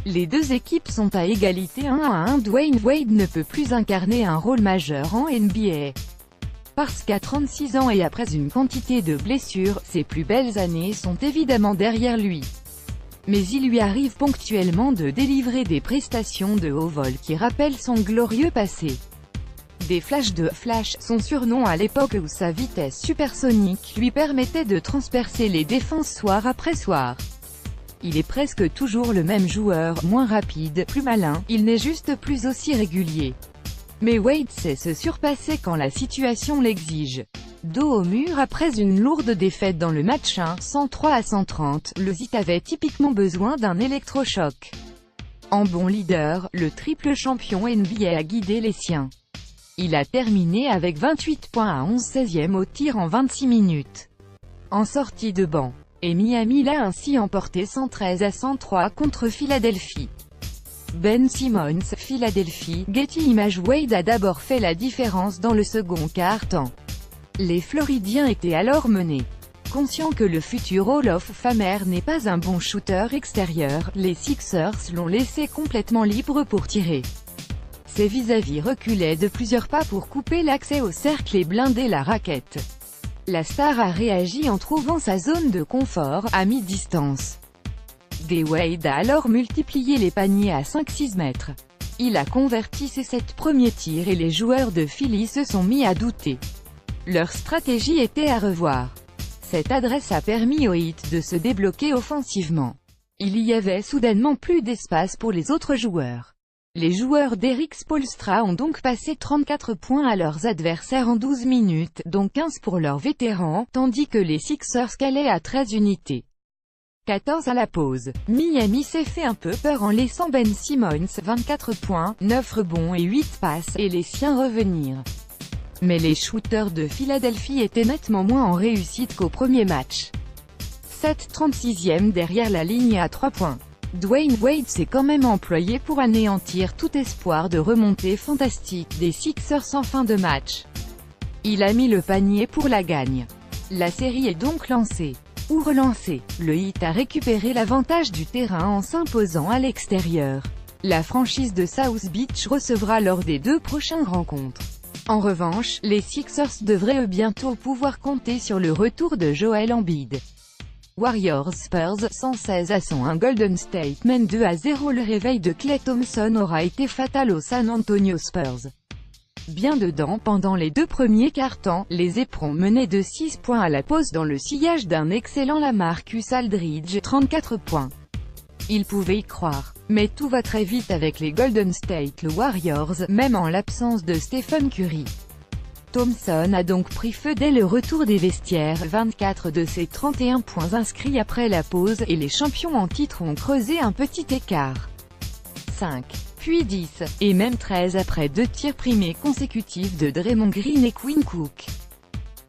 Les deux équipes sont à égalité 1-1. Dwayne Wade ne peut plus incarner un rôle majeur en NBA. Parce qu'à 36 ans et après une quantité de blessures, ses plus belles années sont évidemment derrière lui. Mais il lui arrive ponctuellement de délivrer des prestations de haut vol qui rappellent son glorieux passé. Des flashs de Flash, son surnom à l'époque où sa vitesse supersonique lui permettait de transpercer les défenses soir après soir. Il est presque toujours le même joueur, moins rapide, plus malin, il n'est juste plus aussi régulier. Mais Wade sait se surpasser quand la situation l'exige. Dos au mur après une lourde défaite dans le match 1, 103-130, le Heat avait typiquement besoin d'un électrochoc. En bon leader, le triple champion NBA a guidé les siens. Il a terminé avec 28 points à 11/16 au tir en 26 minutes. En sortie de banc. Et Miami l'a ainsi emporté 113-103 contre Philadelphie. Ben Simmons, Philadelphie, Getty Images. Wade a d'abord fait la différence dans le second quart-temps. Les Floridiens étaient alors menés. Conscients que le futur Hall of Famer n'est pas un bon shooter extérieur, les Sixers l'ont laissé complètement libre pour tirer. Ses vis-à-vis reculaient de plusieurs pas pour couper l'accès au cercle et blinder la raquette. La star a réagi en trouvant sa zone de confort, à mi-distance. Wade a alors multiplié les paniers à 5-6 mètres. Il a converti ses 7 premiers tirs et les joueurs de Philly se sont mis à douter. Leur stratégie était à revoir. Cette adresse a permis au Heat de se débloquer offensivement. Il y avait soudainement plus d'espace pour les autres joueurs. Les joueurs d'Eric Spoelstra ont donc passé 34 points à leurs adversaires en 12 minutes, dont 15 pour leurs vétérans, tandis que les Sixers calaient à 13 unités. 14 à la pause. Miami s'est fait un peu peur en laissant Ben Simmons 24 points, 9 rebonds et 8 passes, et les siens revenir. Mais les shooters de Philadelphie étaient nettement moins en réussite qu'au premier match. 7/36 derrière la ligne à 3 points. Dwayne Wade s'est quand même employé pour anéantir tout espoir de remontée fantastique des Sixers en fin de match. Il a mis le panier pour la gagne. La série est donc lancée. Ou relancée. Le Heat a récupéré l'avantage du terrain en s'imposant à l'extérieur. La franchise de South Beach recevra lors des 2 prochaines rencontres. En revanche, les Sixers devraient bientôt pouvoir compter sur le retour de Joel Embiid. Warriors Spurs 116-101. Golden State mène 2-0. Le réveil de Klay Thompson aura été fatal aux San Antonio Spurs. Bien dedans pendant les 2 premiers quart-temps, les éperons menaient de 6 points à la pause dans le sillage d'un excellent LaMarcus Aldridge, 34 points. Ils pouvaient y croire. Mais tout va très vite avec les Golden State Warriors, même en l'absence de Stephen Curry. Thompson a donc pris feu dès le retour des vestiaires, 24 de ses 31 points inscrits après la pause, et les champions en titre ont creusé un petit écart. 5, puis 10, et même 13 après 2 tirs primés consécutifs de Draymond Green et Quinn Cook.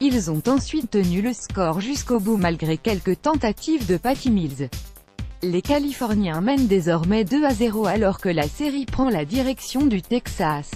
Ils ont ensuite tenu le score jusqu'au bout malgré quelques tentatives de Patty Mills. Les Californiens mènent désormais 2-0 alors que la série prend la direction du Texas.